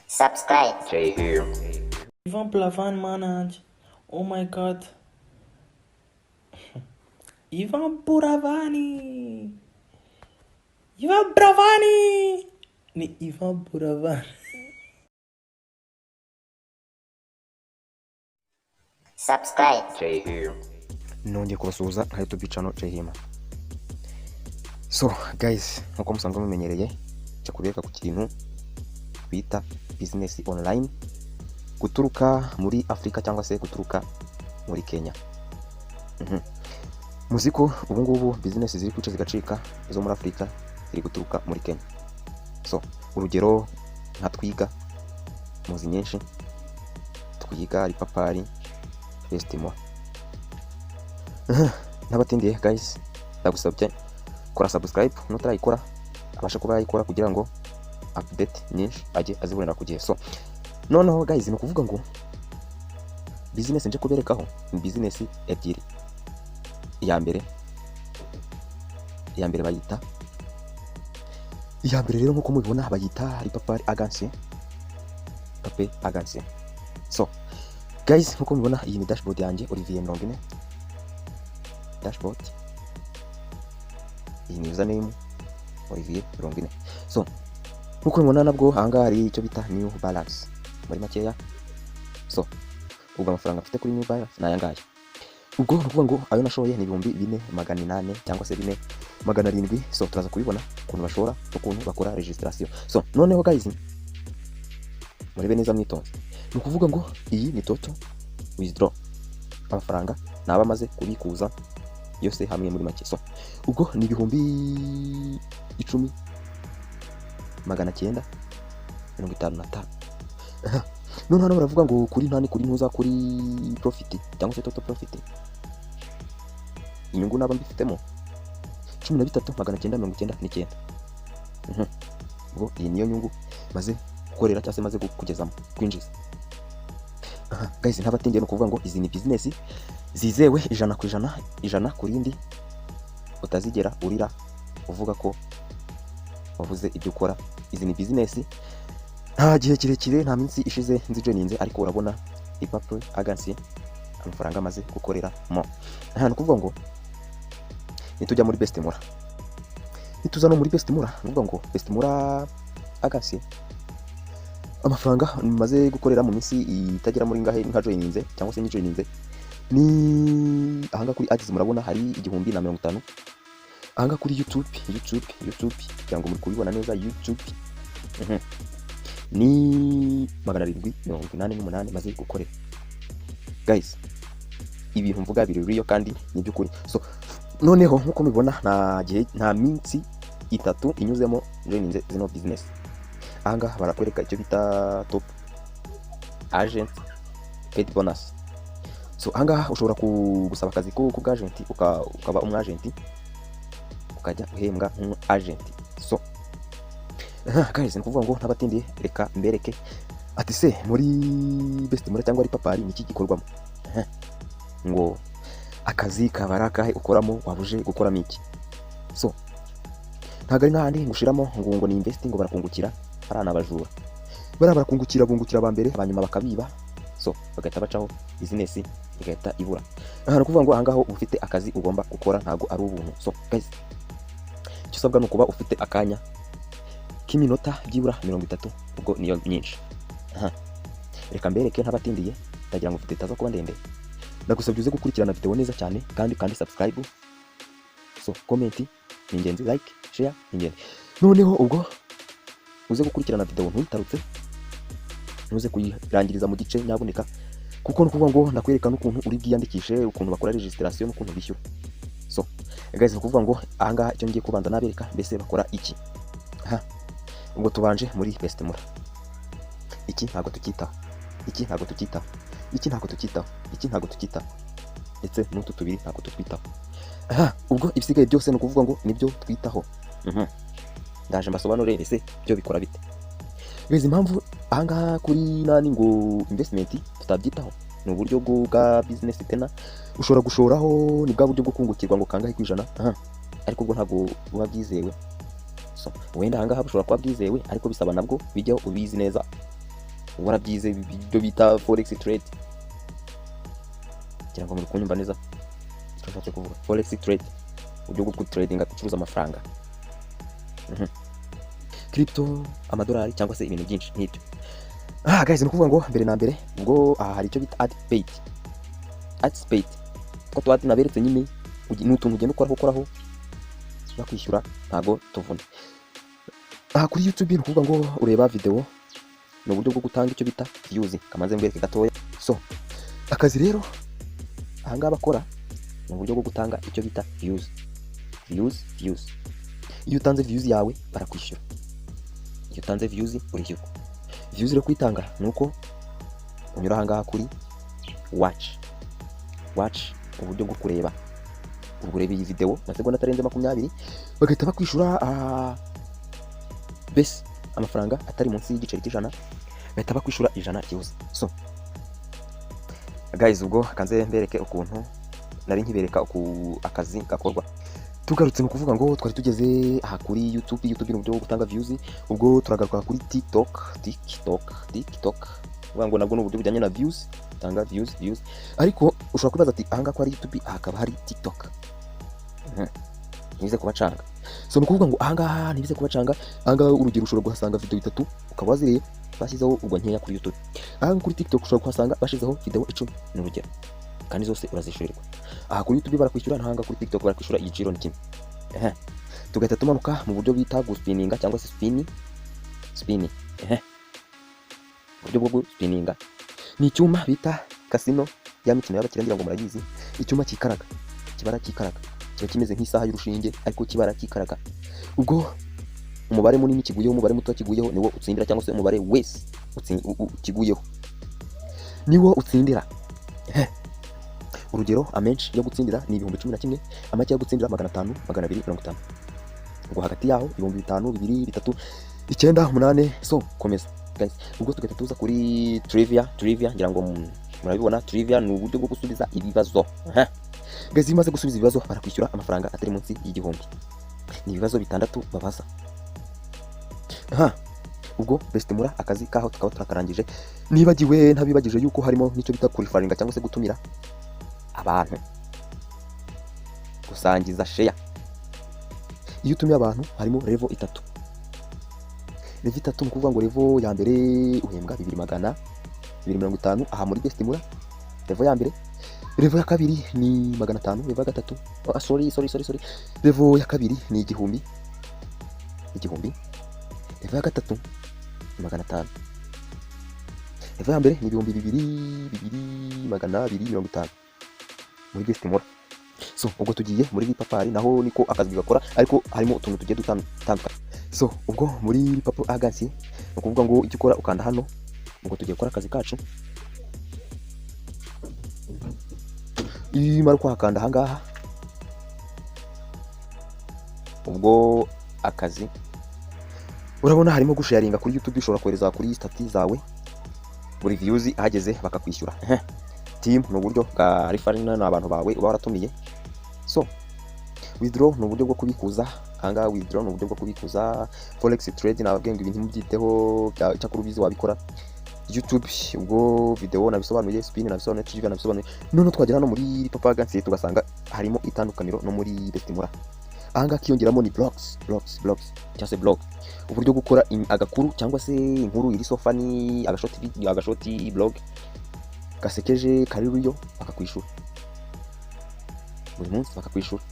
Subscribe. Jay here. Ivan Plavan manage. Oh my god. Ivan Buravani. Ivan Bravani. Ni Ivan Buravani. Subscribe. Jay here. nongeye kubasuhuza nka YouTube channel Jehima. So guys, nkuko musanzwe mumenyereye cyo kubereka ku kintu bita business online guturuka muri Afrika cyangwa se guturuka muri Kenya. Muziko ubu ngubu business ziri kwica zigacika zo muri Afrika ziri guturuka muri Kenya. So urugero nka Twiga muzi nyinshi, Twiga ari papari Festimo. Nabatindiye guys, ndagusabye kora subscribe nutarayikora abasha kuba yayikora kugira ngo update nyinshi aje azibonera ku gihe. So noneho guys, ni kuvuga ngo business nje kuberekaho ni business ebyiri. Iya mbere bayita rero nkuko mubibona bayita Alibaba Agency. So guys, nkuko mubibona iyi ni dashboard yanjye Olivier Ndongine. Dashboard, iyi ni username Olivier Ndongine. So nkuko mubona nabwo ahangaha hari icyo bita new balance muri makeya. So ubwo amafaranga afite kuri new balance nayangaya. Ubwo nukuvuga ngo ayo nashoye ni 4,800 cyangwa se 4,700. So turaza kubibona ukuntu bashora ukuntu bakora registration. So noneho guys, murebe neza mwitonze, ni kuvuga ngo iyi ni total withdraw, amafaranga naba maze kubikuza yose hamwe muri make. So ubwo ni 10,955. None hano baravuga ngo kuri ntani kuri ntuza kuri profit cyangwa se total profit, inyungu naba mbifitemo 13,999. Ubwo iyi niyo nyungu maze gukorera cyangwa se maze kugezamo kwinjiza. Guys, ntabatindiye no kuvuga ngo izi ni business zizewe 100% kuri indi utazigera urira uvuga ko wavuze ibyo ukora. Izi ni business nta gihe kirekire, nta minsi ishize nzijoininze, ariko urabona Alibaba Agency amafaranga maze gukorera mo. Hano kuvuga ngo nitujya muri Bestemura, nituza no muri Bestemura, nuvuga ngo Bestemura Agency amafaranga maze gukorera mu minsi itagera muri ngahe nka joininze cyangwa se nyijoininze ni ahanga kuri ads murabona hari 1,050. Ahanga kuri YouTube cyangwa muri kubibona neza YouTube ni 788 maze gukorera. Guys, ibintu mvuga biri real kandi ni byukuri. So noneho nkuko mubibona nta minsi 3 inyuzemo joininze zino business. Ahanga barakwereka icyo bita top agent paid bonus. So ahanga ushobora gusaba akazi ko bwa agent ukaba umwagent ukajya uhembwa agent. So guys, ni kuvuga ngo ntabatindiye reka mbereke ati se muri Bestemura cyangwa Alibaba ni iki gikorwamo. Ngo akazi kabaraka ukoramo wabuje gukoramo iki. So ntago ari nkandi ngushiramo ngo ni investing ngo barakungukira arana abajura barakungukira bungukira abambere abanyuma bakabiba. So bagahita bacaho business igahita ibura. Aha kuvuga ngo ahangaho ufite akazi ugomba gukora ntago ari ubuntu. So guys, icyo sabwa nukuba ufite akanya k'iminota byibura 30, ubwo niyo nyinshi. Reka mbereke ntabatindiye, ndagira ngo ufite taza kuba ndende. Ndagusabye uze gukurikirana video neza cyane kandi subscribe. So comment ni ingenzi, like, share ni ingenzi. Noneho ubwo uze gukurikirana video ntutarutse, ntuze kuyirangiriza mu gice nyaboneka, kuko no kuvuga ngo ndakwereka n'ukuntu uri bwiyandikishe, ukuntu bakora registration n'ukuntu bishyura. So guys, no kuvuga ngo ahangaha icyo ngiye kubanza nabereka mbese bakora iki. Ubwo tubanje muri Bestemura. Iki ntago tukitaho, iki ntago tukitaho, ndetse n'utu tubiri ntago tutwitaho. Ubwo ibisigaye byose no kuvuga ngo nibyo twitaho. Ndaje mbasobanure ese byo bikora bite. Bizi impamvu ahangaha kuri nani ngo investment tutabyitaho ni uburyo bwa business tena ushobora gushoraho, ni bwa buryo bwo kungukirwa ngo kangahe kwijana. Ariko ubwo ntago buba byizewe. So wenda ahangaha ushobora kuba byizewe, ariko bisaba nabwo bijyaho ubizi neza warabyize ibyo bita forex trade, kugira ngo muri kunyumva neza icyo nshatse kuvuga. Forex trade, uburyo bwo tradinga, gucuruza amafaranga, crypto, amadolari cyangwa se ibintu byinshi nk'ibyo. Guys, ni ukuvuga ngo mbere na mbere ubwo hari icyo bita AdSpace, ko tuba tunaberetse nyine ni utuntu ugenda ukoraho bakwishyura, ntago tuvuna. Kuri YouTube ni ukuvuga ngo ureba video, ni uburyo bwo gutanga icyo bita views. Kamaze mbere gatoya. So akazi rero ahangaha bakora ni uburyo bwo gutanga icyo bita views. Iyo utanze views yawe barakwishyura, iyo utanze views urishyurwa. Views rero kwitanga nuko unyura ahangaha kuri watch, uburyo bwo kureba. Ubwo ureba iyi video masegonda atarenze 20, bagahita bakwishyura base amafaranga atari munsi y'igiceri cy'ijana, bahita bakwishyura ijana byose. So guys, ubwo kanze mbereke ukuntu nari nkibereka akazi gakorwa. Tugarutse mu kuvuga ngo twari tugeze aha kuri YouTube ni uburyo bwo gutanga views. Ubwo turagaruka kuri TikTok, uvuga ngo nabwo ni uburyo bujyanye na views, tanga views. Ariko ushobora kwibaza ati ahanga ko ari YouTube, hakaba hari TikTok. Nibize kubacanga. So nukuvuga ngo ahangaha nibize kubacanga. Ahangaha urugero ushobora kuhasanga video 3 ukaba waziriye bashyizeho ubwo nkeya kuri YouTube. Ahanga kuri TikTok ushobora kuhasanga bashyizeho video 10 ni urugero, kandi zose urazishyurirwa. Aha kuri YouTube barakwishyura, ntahanga kuri TikTok barakwishyura igiciro ni kimwe. Tugahita tumanuka mu buryo bita guspinninga cyangwa se spinning. Uburyo bwo guspinninga ni icyuma bita casino, ya mikino y'abakire ngira ngo murayizi. Icyuma kikaraga, kibara kikaraga, kiba kimeze nk'isaha y'urushinge ariko kibara kikaraga. Ubwo umubare munini kiguyeho, umubare muto kiguyeho niwo utsindira, cyangwa se umubare wese kiguyeho niwo utsindira. Urugero amenshi yo gutsindira ni 11,000, amake yo gutsindira 500, 250. Ubwo hagati yaho 5,000, 2, 3, 9, 8. So komeza guys. Ubwo tugahita tuza kuri trivia ngira ngo murabibona. Trivia ni uburyo bwo gusubiza ibibazo. Guys, bimaze gusubiza ibibazo barakwishyura amafaranga atari munsi y'1,000. Ni ibibazo 6 babaza. Ubwo bestemura akazi kaho tukaba turakarangije. Nibagiwe ntabibagije yuko harimo n'icyo bita qualifying cyangwa se gutumira abantu, gusangiza share. Iyo utumiye abantu harimo level 3. Level 3 ni kuvuga ngo level ya mbere uhembwa 2,100, 250 aha muri bestemura. Level ya mbere. Level ya kabiri ni 500, level ya gatatu sorry. Level ya kabiri ni 1,000. Level ya gatatu ni 500. Level ya mbere ni 2,250 muri bestemura. So ubwo tugiye muri Papari, naho niko akazi gakora, ariko harimo utuntu tugiye dutandukanye. So ubwo muri Papo Agency ni ukuvuga ngo icyo ukora ukanda hano. Ubwo tugiye gukora akazi kacu. Imara kwakanda ahangaha, ubwo akazi urabona harimo gusharinga kuri YouTube. Ushobora kohereza kuri stati zawe buri views ahageze bakakwishyura. Team ni uburyo bwa referring n'abantu bawe uba waratumiye. So withdraw ni uburyo bwo kubikuza. Ahangaha withdraw ni uburyo bwo kubikuza. Forex trade nababwiye ngo ibintu mubyiteho, cyakora ubizi wabikora. YouTube ubwo video nabisobanuye, spin nabisobanuye, trivia nabisobanuye. None twagera no muri Papa Agency tugasanga harimo itandukaniro no muri bestemura. Ahangaha kiyongeramo ni blogs cyangwa se blog, uburyo gukora agakuru cyangwa se inkuru iri sofa, ni agashoti blog gasekeje kari ruyo bakakwishura buri munsi bakakwishura.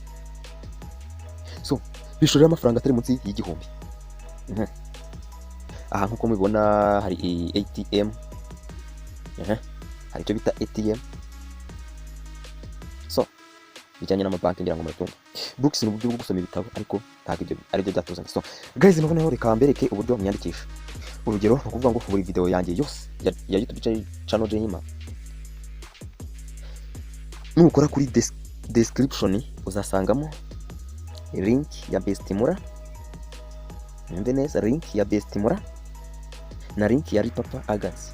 So bishurira amafaranga atari munsi y'1,000. Aha nkuko mubibona hari ATM, hari icyo bita ATM. So bijyanye n'amabanki ngira ngo muratumva. Books ni uburyo bwo gusoma ibitabo, ariko ntabwo ibyo ari byo byatuzanye. So guys, noneho reka mbereke uburyo mwiyandikisha. Urugero ni ukuvuga ngo buri video yanjye yose ya YouTube channel Jehima, nukora kuri description uzasangamo link ya bestemura. Mwumve neza, link ya bestemura na link ya Papa Agency.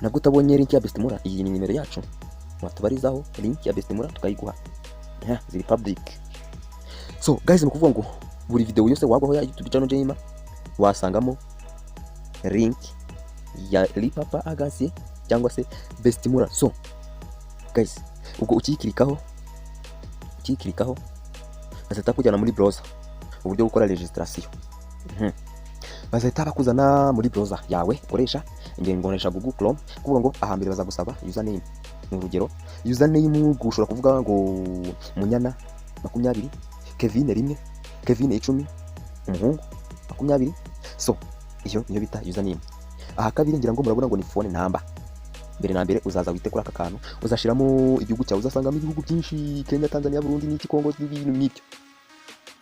Nabwo utabonye link ya bestemura, iyi ni nimero yacu, watubarizaho link ya bestemura tukayiguha. Ziri public. So guys, ni ukuvuga ngo buri video yose wagwaho ya YouTube channel Jehima wasangamo link ya Lipapa Agency cyangwa se Bestimura. So guys, ubwo ukikirikaho bazahita kujyana muri browser, uburyo bwo gukora registration. Bazahita bakuzana muri browser yawe ukoresha, nkoresha Google Chrome, kuvuga ngo ahambere bazagusaba username. Mu rugero username ushobora kuvuga ngo Munyana 20, Kevin 1, Kevin 10, umuhungu 20. So iyo niyo bita username. Aha kabiri ngira ngo murabona ngo ni phone number. Mbere na mbere uzaza wite kuri aka kantu, uzashiramo igihugu cyawe, uzasangamo ibihugu byinshi, Kenya, Tanzania, Burundi n'iki, Kongo n'ibintu n'ibyo.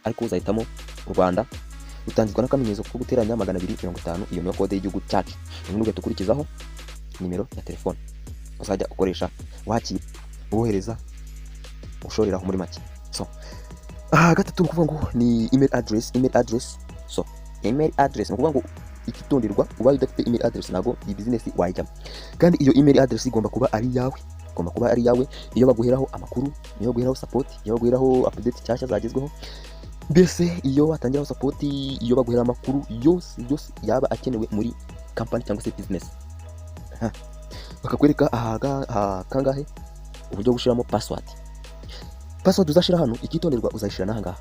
Ariko uzahitamo u Rwanda, utangizwa n'akamenyetso ko guteranya 250, iyo niyo kode y'igihugu cyacu. Ubundi ugahita ukurikizaho nimero ya telefone uzajya ukoresha wakira, wohereza, ushoreraho muri make. So gatatu ni ukuvuga ngo ni email address. So email address ni ukuvuga ngo ikitonderwa, ubaye udafite email address ntabwo iyi business wayijyamo. Kandi iyo email address igomba kuba ari yawe, iyo baguheraho amakuru, iyo baguheraho support, iyo baguheraho update cyashya zagezweho, mbese iyo batangiraho support, iyo baguhera amakuru yose yaba akenewe muri company cyangwa se business. Bakakwereka kangahe uburyo gushiramo password uzashira hano. Ikitonderwa uzashira nahangaha,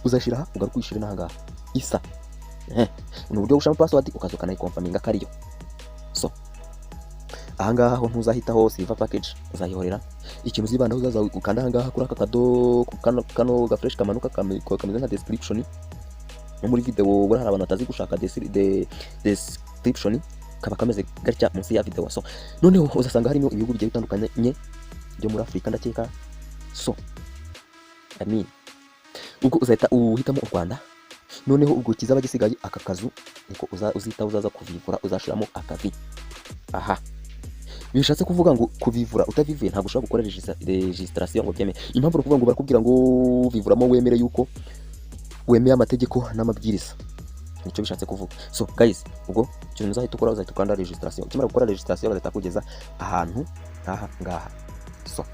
uzashira ugaruka uyishire nahangaha isa. Ni uburyo gushiramo password ukaza ukanayikonfaminga kariyo. So ahangaha ho ntuzahitaho silver package, uzayihorera. Ikintu uzibandaho uzaza ukanda ahangaha kuri aka kado kano ga fresh kamanuka kameze nka description. No muri video buri hari abantu batazi gushaka description, kaba kameze gatya munsi ya video. So noneho uzasanga harimo ibihugu bigiye bitandukanye byo muri Afrika ndakeka. So ubwo uzahita uhitamo u Rwanda. Noneho ubwo kizaba gisigaye aka kazu niko uzaza kuvivura, uzashiramo akavi. Bishatse kuvuga ngo kuvivura utavivuye ntabwo ushobora gukora registration ngo byeme. Impamvu rukuvuga ngo barakubwira ngo vivuramo wemere yuko wemeye amategeko n'amabwiriza, nicyo bishatse kuvuga. So guys, ubwo ikintu uzahita ukora, uzahita ukanda registration. Ukimara gukora registration bazahita kugeza ahantu ngaha. So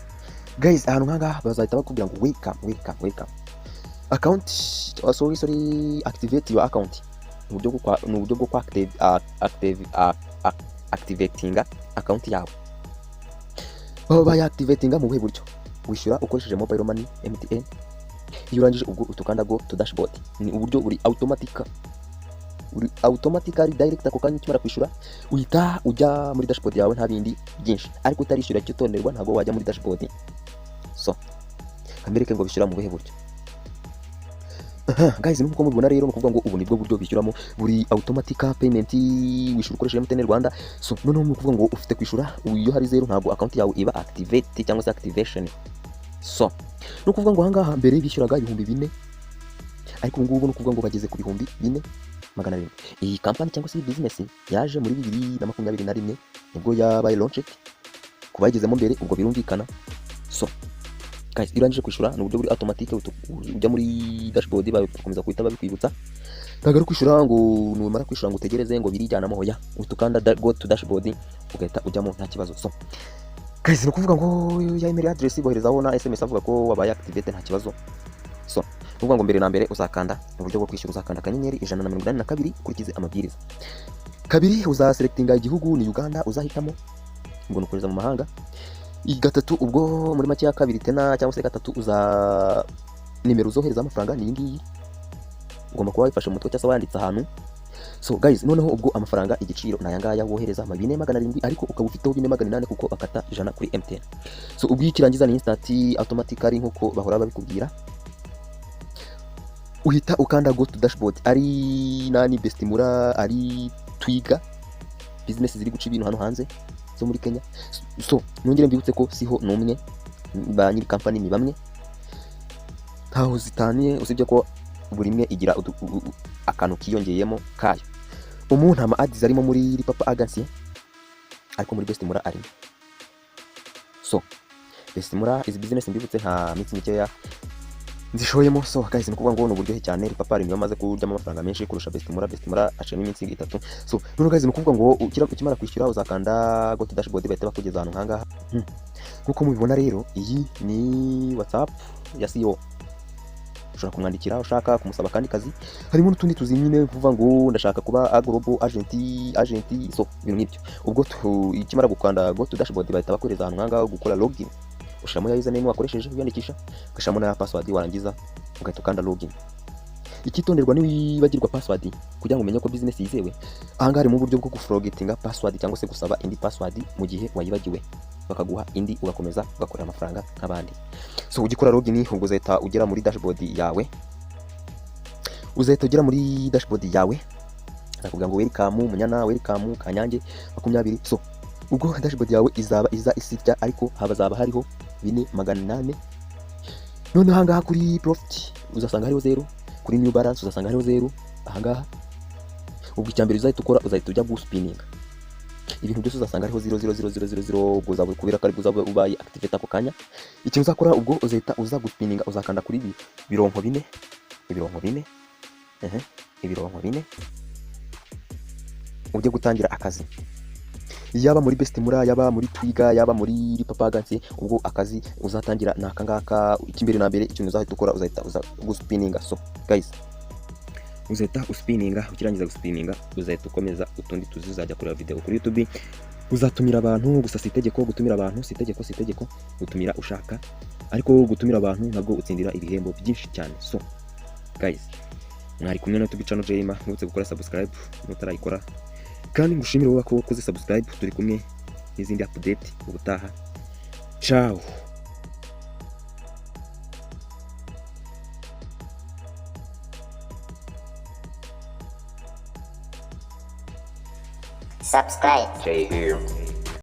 guys, ahantu ngaha bazahita bakubwira ngo welcome account, sorry, activate your account. Ni uburyo bwo activating account yawe. Bayactivatinga mu buhe buryo? Wishyura ukoresheje mobile money, MTN. Iyo urangije ubwo utukanda go to dashboard. Ni uburyo buri automatically direct ako kanya ukimara kwishyura uhita ujya muri dashboard yawe, nta bindi byinshi. Ariko utarishyura cyotonderwa ntabwo wajya muri dashboard. So kamereke ngo bishyura mu buhe buryo? Guys, nuko mubibona rero nukuvuga ngo ubu nibwo buryo bishyuramo, buri automatic payment wishyura ukoresheje MTN Rwanda. So noneho nukuvuga ngo ufite kwishyura, iyo hari zero ntabwo account yawe iba activate cyangwa se activation. So nukuvuga ngo ahangaha mbere bishyuraga 4,000, ariko ubu ngubu nukuvuga ngo bageze ku 4,400. Iyi company cyangwa se business yaje muri 2021 nibwo yabaye launched, kubayigezemo mbere ubwo birumvikana. So guys, irangije kwishyura ni uburyo buri automatique, ujya muri dashboard bakomeza kuhita babikwibutsa. Ntabwo ari kwishyura ngo numara kwishyura ngo utegereze ngo birijyana hoya, utukanda go to dashboard ugahita ujyamo nta kibazo. So guys, ni ukuvuga ngo ya email address boherezaho na SMS avuga ko wabaye activate nta kibazo. So uvuga ngo mbere na mbere uzakanda uburyo bwo kwishyura, uzakanda akanyenyeri 182 ukurikize amabwiriza. Kabiri uzaselectinga igihugu ni Uganda, uzahitamo ngo nukoreza mu mahanga. Gatatu ubwo muri make ya kabiri tena cyangwa se gatatu uza nimero uzohereza amafaranga ni ngiyi, ugomba kuba wifashe mu mutwe cyangwa wanditse ahantu. So guys, noneho ubwo amafaranga igiciro na yangaya wohereza 4,700, ariko ukaba ufiteho 4,800 kuko bakata 100 kuri MTN. So ubwo ikirangiza ni instant automatically nkuko bahora babikubwira, uhita ukanda go to dashboard. Ari nani Bestimura, ari Twiga, business ziri guca ibintu hano hanze zo muri Kenya. So nongere mbibutse ko siho numwe, ba nyiri company ni bamwe, ntaho zitaniye, usibye ko buri imwe igira akantu kiyongeyemo kayo. Umuntu ama ads arimo muri Lipapa Agency, ariko muri Bestimura arimo. So Bestimura is business mbibutse nta mitsi mikeya nzishoyemo. So guys, nukuvuga ngo n'uburyohe cyane. Lipapa niyo maze kuryama amafaranga menshi kurusha Bestimura acemo iminsi 3. So none guys, nukuvuga ngo ukimara kwishyura uzakanda go to dashboard bahita bakugeza ahantu nkangaha. Nkuko mubibona rero, iyi ni WhatsApp ya CEO. ushobora kumwandikira ushaka kumusaba kandi kazi. Harimo n'utundi tuzi nyine kuvuga ngo ndashaka kuba global agent so ibintu nk'ibyo. Ubwo ikimara gukanda go to dashboard bahita bakoreza ahantu nkanga gukora login, ushiramo ya username wakoresheje wiyandikisha, ugashiramo na password, warangiza ugahita ukanda login. Ikitonderwa niwibagirwa password kugira ngo umenye ko business yizewe, ahangaha hari mu buryo bwo guforgettinga password cyangwa se gusaba indi password mu gihe wayibagiwe, bakaguha indi ugakomeza ugakorera amafaranga nk'abandi. So ugikora login ubwo uzahita ugera muri dashboard yawe, akakubwira ngo welcome Munyana, welcome Kanyange 20. So ubwo dashboard yawe izaba isitya, ariko hazaba hariho 4800. None ahangaha kuri profit uzasanga hariho 0, kuri new balance uzasanga hariho 0 ahangaha. Ubwo icyambere uzahita ukora, uzahita ujya guspinninga ibintu byose, uzasanga hariho 00000. Ubwo uzaba kubera kari uzaba ubaye activate ako kanya. Ikintu uzakora ubwo uzahita uza guspinninga, uzakanda kuri bironko 4 ujye gutangira akazi, yaba muri best mura, yaba muri twiga, yaba muri papagansi. Ubwo akazi uzatangira naka ngaka. Ikimbere na mbere ikintu uzahita ukora, uzahita uza guspinninga. So guys, uzahita uspinninga, ukirangiza guspinninga uzahita ukomeza utundi tuzajya kureba video kuri YouTube. Uzatumira abantu, gusa si itegeko gutumira abantu, si itegeko gutumira ushaka, ariko gutumira abantu ntabwo utsindira ibihembo byinshi cyane. So guys, mwari kumwe na YouTube channel Jema, mwibutse gukora subscribe mutarayikora, kandi ngushimire wowe ko wakoze subscribe. Turi kumwe n'izindi update ubutaha. Ciao. Subscribe. Jay here.